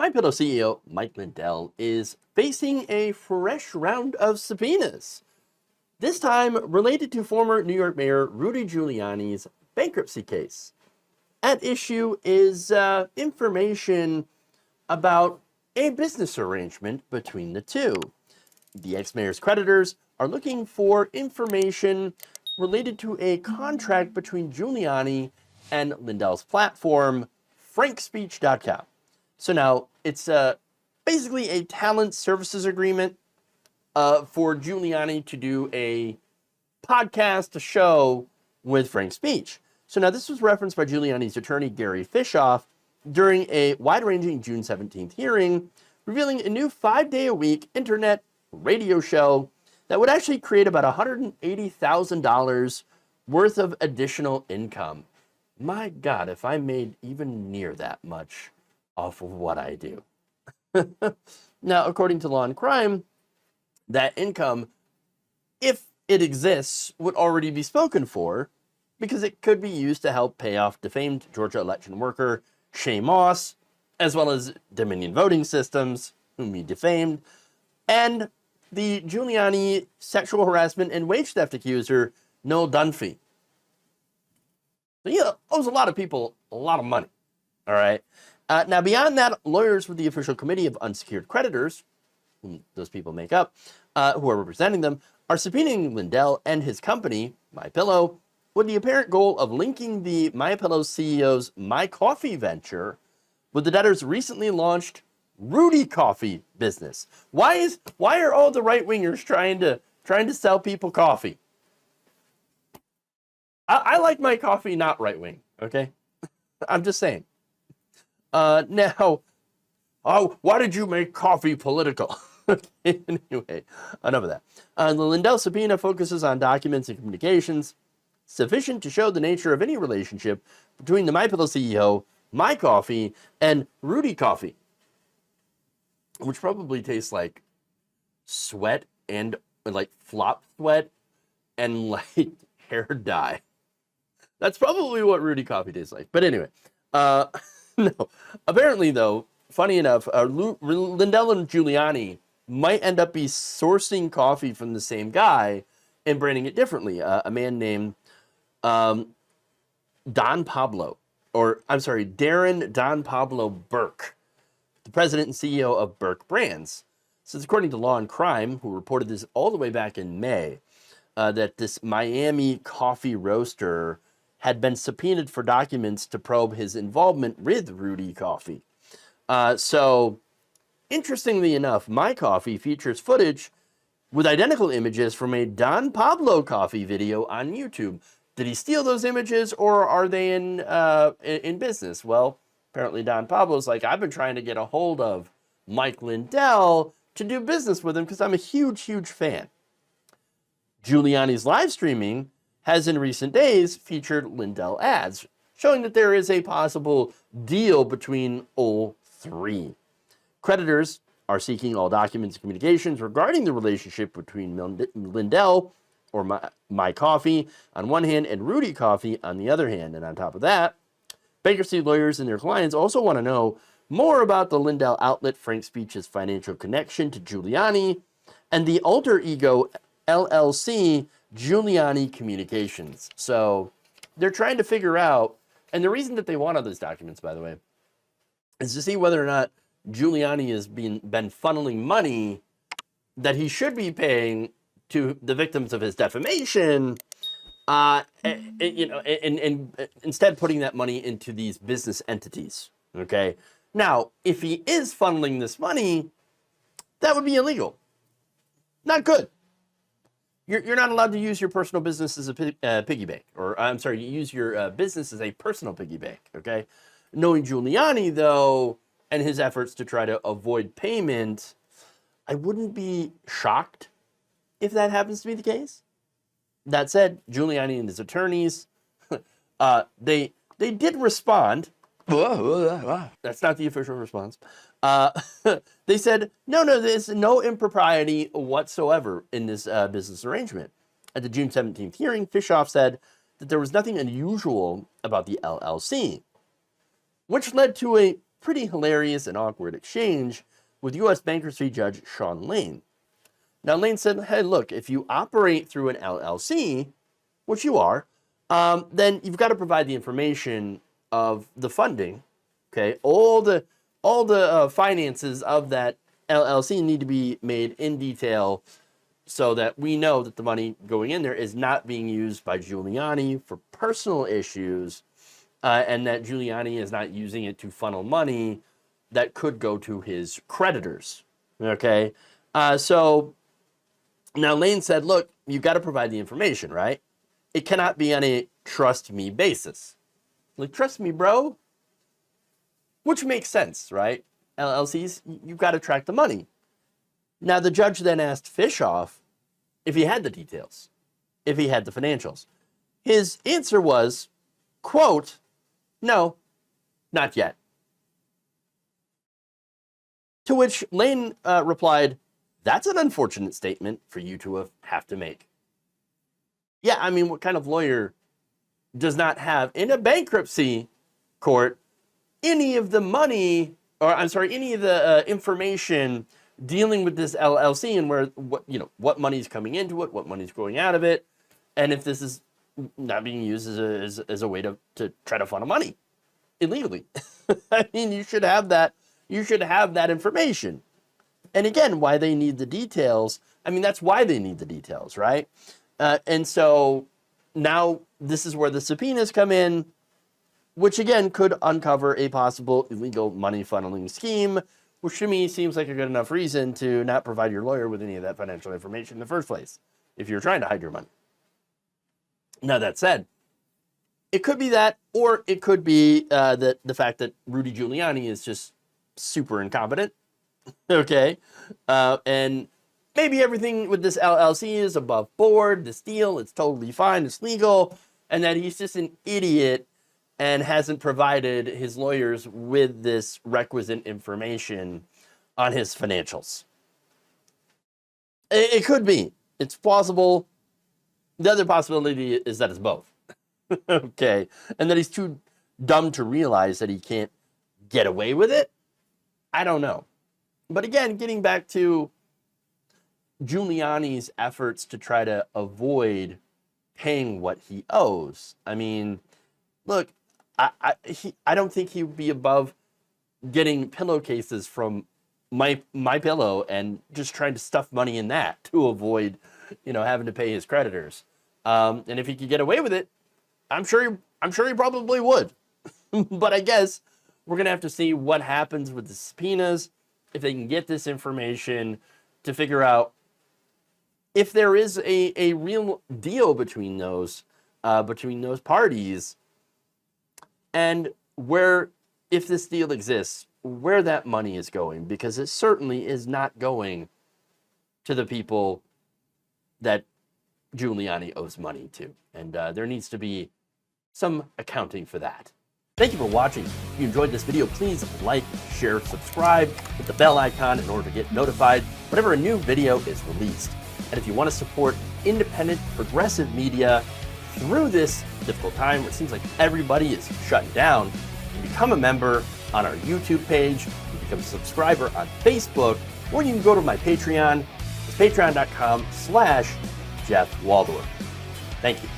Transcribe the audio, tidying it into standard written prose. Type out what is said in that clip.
MyPillow CEO Mike Lindell is facing a fresh round of subpoenas, this time related to former New York Mayor Rudy Giuliani's bankruptcy case. At issue is information about a business arrangement between the two. The ex-mayor's creditors are looking for information related to a contract between Giuliani and Lindell's platform, frankspeech.com. So now it's basically a talent services agreement for Giuliani to do a podcast, a show with Frank Speech. So now this was referenced by Giuliani's attorney, Gary Fishoff, during a wide-ranging June 17th hearing, revealing a new 5-day-a-week internet radio show that would actually create about $180,000 worth of additional income. My God, if I made even near that much off of what I do. Now, according to Law and Crime, that income, if it exists, would already be spoken for because it could be used to help pay off defamed Georgia election worker Shay Moss, as well as Dominion Voting Systems, whom he defamed, and the Giuliani sexual harassment and wage theft accuser, Noel Dunphy. So he owes a lot of people a lot of money, all right? Now, beyond that, lawyers with the official committee of unsecured creditors, whom those people make up, who are representing them, are subpoenaing Lindell and his company, MyPillow, with the apparent goal of linking the MyPillow CEO's MyCoffee venture with the debtor's recently launched Rudy Coffee business. Why are all the right-wingers trying to sell people coffee? I like my coffee not right-wing, okay? I'm just saying. Now, why did you make coffee political? Okay, anyway, enough of that. The Lindell subpoena focuses on documents and communications sufficient to show the nature of any relationship between the MyPillow CEO, MyCoffee, and Rudy Coffee, which probably tastes like sweat and like flop sweat and like hair dye. That's probably what Rudy Coffee tastes like. But anyway, no. Apparently, though, funny enough, Lindell and Giuliani might end up be sourcing coffee from the same guy and branding it differently. A man named Darren Don Pablo Burke, the president and CEO of Burke Brands. Since according to Law and Crime, who reported this all the way back in May, that this Miami coffee roaster had been subpoenaed for documents to probe his involvement with Rudy Coffee. So, interestingly enough, MyCoffee features footage with identical images from a Don Pablo coffee video on YouTube. Did he steal those images, or are they in business? Well, apparently Don Pablo's like, I've been trying to get a hold of Mike Lindell to do business with him because I'm a huge, huge fan. Giuliani's live streaming has in recent days featured Lindell ads, showing that there is a possible deal between all three. Creditors are seeking all documents and communications regarding the relationship between Lindell, or MyCoffee, on one hand, and Rudy Coffee on the other hand. And on top of that, bankruptcy lawyers and their clients also want to know more about the Lindell outlet Frank Speech's financial connection to Giuliani and the alter ego LLC Giuliani Communications. So they're trying to figure out, and the reason that they want all those documents, by the way, is to see whether or not Giuliani has been funneling money that he should be paying to the victims of his defamation, and instead putting that money into these business entities. Okay. Now, if he is funneling this money, that would be illegal. Not good. You're not allowed to use your personal business as a piggy bank, or I'm sorry, you use your business as a personal piggy bank, okay? Knowing Giuliani, though, and his efforts to try to avoid payment, I wouldn't be shocked if that happens to be the case. That said, Giuliani and his attorneys, they did respond. That's not the official response. They said, no, there's no impropriety whatsoever in this business arrangement. At the June 17th hearing, Fishoff said that there was nothing unusual about the LLC, which led to a pretty hilarious and awkward exchange with U.S. bankruptcy judge Sean Lane. Now, Lane said, hey, look, if you operate through an LLC, which you are, then you've got to provide the information of the funding. Okay, all the finances of that LLC need to be made in detail so that we know that the money going in there is not being used by Giuliani for personal issues, and that Giuliani is not using it to funnel money that could go to his creditors. Okay, so now Lane said, look, you've got to provide the information, right? It cannot be on a trust me basis. Like, trust me, bro? Which makes sense, right? LLCs, you've got to track the money. Now, the judge then asked Fishoff if he had the details, if he had the financials. His answer was, quote, no, not yet. To which Lane replied, that's an unfortunate statement for you to have to make. Yeah, I mean, what kind of lawyer does not have in a bankruptcy court any of the money, or I'm sorry, any of the information dealing with this LLC and where what money's coming into it, what money's going out of it, and if this is not being used as a way to try to funnel money illegally. I mean, you should have that. You should have that information. And again, why they need the details, I mean, that's why they need the details, right? And so now this is where the subpoenas come in, which again could uncover a possible illegal money funneling scheme, which to me seems like a good enough reason to not provide your lawyer with any of that financial information in the first place, if you're trying to hide your money. Now, that said, it could be that, or it could be the fact that Rudy Giuliani is just super incompetent. Okay, and maybe everything with this LLC is above board, this deal, it's totally fine, it's legal, and that he's just an idiot and hasn't provided his lawyers with this requisite information on his financials. It could be. It's plausible. The other possibility is that it's both. Okay, and that he's too dumb to realize that he can't get away with it. I don't know. But again, getting back to Giuliani's efforts to try to avoid paying what he owes. I mean, look, I don't think he would be above getting pillowcases from my pillow and just trying to stuff money in that to avoid, having to pay his creditors. And if he could get away with it, I'm sure he probably would. But I guess we're gonna have to see what happens with the subpoenas, if they can get this information to figure out if there is a real deal between those parties, and where, if this deal exists, where that money is going, because it certainly is not going to the people that Giuliani owes money to. And there needs to be some accounting for that. Thank you for watching. If you enjoyed this video, please like, share, subscribe, hit the bell icon in order to get notified whenever a new video is released. And if you want to support independent, progressive media through this difficult time where it seems like everybody is shutting down, you can become a member on our YouTube page, you can become a subscriber on Facebook, or you can go to my Patreon. It's patreon.com/Jeff Waldorf. Thank you.